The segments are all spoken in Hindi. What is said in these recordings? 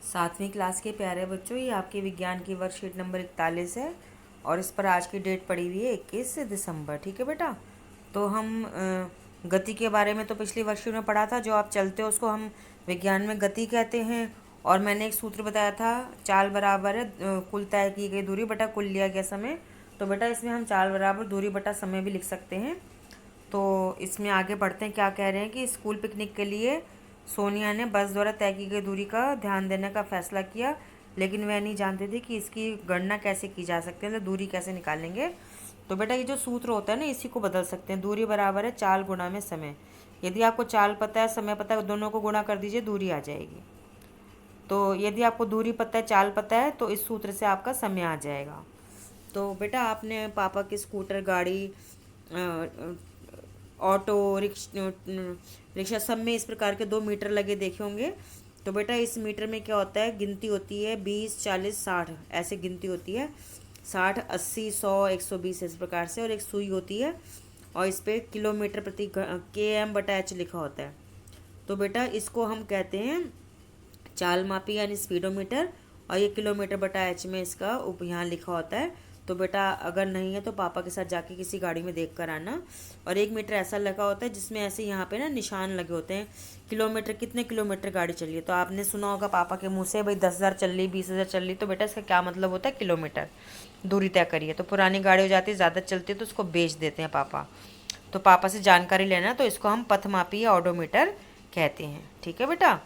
सातवीं क्लास के प्यारे बच्चों, ये आपके विज्ञान की वर्कशीट नंबर 41 है और इस पर आज की डेट पड़ी हुई है 21 दिसंबर। ठीक है बेटा। तो हम गति के बारे में तो पिछली वर्कशीट में पढ़ा था। जो आप चलते हो उसको हम विज्ञान में गति कहते हैं। और मैंने एक सूत्र बताया था, चाल बराबर है कुल तय की गई दूरी बटा कुल लिया गया समय। तो बेटा इसमें हम चाल बराबर दूरी बटा समय भी लिख सकते हैं। तो इसमें आगे बढ़ते हैं। क्या कह रहे हैं कि स्कूल पिकनिक के लिए सोनिया ने बस द्वारा तय की गई दूरी का ध्यान देने का फैसला किया, लेकिन वह नहीं जानती थी कि इसकी गणना कैसे की जा सकती है, तो दूरी कैसे निकालेंगे। तो बेटा ये जो सूत्र होता है ना, इसी को बदल सकते हैं। दूरी बराबर है चाल गुणा में समय। यदि आपको चाल पता है, समय पता है, दोनों को गुणा कर दीजिए, दूरी आ जाएगी। तो यदि आपको दूरी पता है, चाल पता है, तो इस सूत्र से आपका समय आ जाएगा। तो बेटा आपने पापा की स्कूटर, गाड़ी, ऑटो, रिक्शा सब में इस प्रकार के 2 मीटर लगे देखे होंगे। तो बेटा इस मीटर में क्या होता है, गिनती होती है 20, 40, 60 ऐसे गिनती होती है। 60, 80, 100, 120 इस प्रकार से। और एक सुई होती है और इस पर किलोमीटर प्रति km/h लिखा होता है। तो बेटा इसको हम कहते हैं चाल मापी यानी स्पीडोमीटर, और ये किलोमीटर/h में इसका यहाँ लिखा होता है। तो बेटा अगर नहीं है तो पापा के साथ जाके किसी गाड़ी में देख कर आना। और 1 मीटर ऐसा लगा होता है जिसमें ऐसे यहाँ पे ना निशान लगे होते हैं, किलोमीटर, कितने किलोमीटर गाड़ी चली है। तो आपने सुना होगा पापा के मुँह से, भाई 10,000 चल रही, 20,000 चल रही। तो बेटा इसका क्या मतलब होता है, किलोमीटर दूरी तय करिए। तो पुरानी गाड़ी हो जाती है, ज़्यादा चलती है, तो उसको बेच देते हैं पापा। तो पापा से जानकारी लेना, तो इसको हम पथमापी या ऑडोमीटर कहते हैं। ठीक है बेटा।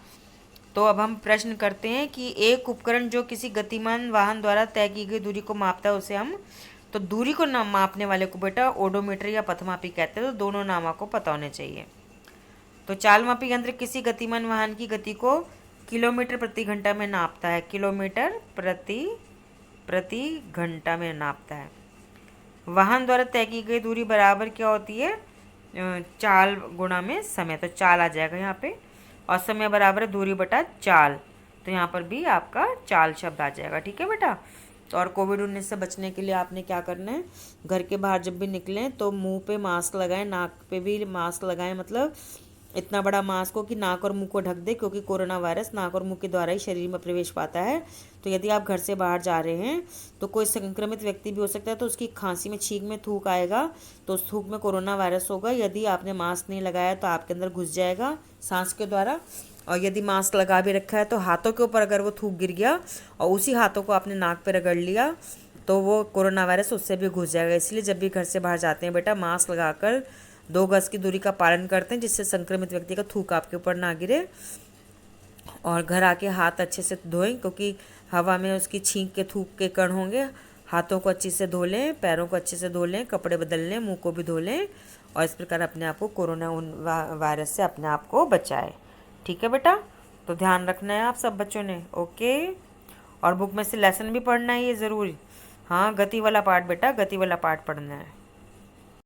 तो अब हम प्रश्न करते हैं कि एक उपकरण जो किसी गतिमान वाहन द्वारा तय की गई दूरी को मापता है उसे हम, तो दूरी को नाम मापने वाले को बेटा ओडोमीटर या पथमापी कहते हैं। तो दोनों नाम आपको पता होने चाहिए। तो चाल मापी यंत्र किसी गतिमान वाहन की गति को किलोमीटर प्रति घंटा में नापता है। किलोमीटर प्रति घंटा में नापता है। वाहन द्वारा तय की गई दूरी बराबर क्या होती है, चाल गुणा में समय। तो चाल आ जाएगा यहाँ पे, और समय बराबर है दूरी बटा चाल। तो यहाँ पर भी आपका चाल शब्द आ जाएगा। ठीक है बेटा। तो और कोविड-19 से बचने के लिए आपने क्या करना है, घर के बाहर जब भी निकलें तो मुंह पे मास्क लगाएं, नाक पे भी मास्क लगाएं। मतलब इतना बड़ा मास्क हो कि नाक और मुंह को ढक दे, क्योंकि कोरोना वायरस नाक और मुंह के द्वारा ही शरीर में प्रवेश पाता है। तो यदि आप घर से बाहर जा रहे हैं तो कोई संक्रमित व्यक्ति भी हो सकता है, तो उसकी खांसी में, छींक में थूक आएगा, तो उस थूक में कोरोना वायरस होगा। यदि आपने मास्क नहीं लगाया तो आपके अंदर घुस जाएगा सांस के द्वारा। और यदि मास्क लगा भी रखा है तो हाथों के ऊपर अगर वो थूक गिर गया और उसी हाथों को आपने नाक पे रगड़ लिया तो वो कोरोना वायरस उससे भी घुस जाएगा। इसलिए जब भी घर से बाहर जाते हैं बेटा, मास्क लगाकर 2 गज की दूरी का पालन करते हैं, जिससे संक्रमित व्यक्ति का थूक आपके ऊपर ना गिरे। और घर आके हाथ अच्छे से धोएं, क्योंकि हवा में उसकी छींक के, थूक के कण होंगे। हाथों को अच्छे से धो लें, पैरों को अच्छे से धो लें, कपड़े बदल लें, मुंह को भी धो लें, और इस प्रकार अपने आप को कोरोना वायरस से अपने आप को बचाएं। ठीक है बेटा। तो ध्यान रखना है आप सब बच्चों ने। ओके। और बुक में से लेसन भी पढ़ना है ये ज़रूर। हाँ, गति वाला पार्ट बेटा, गति वाला पार्ट पढ़ना है।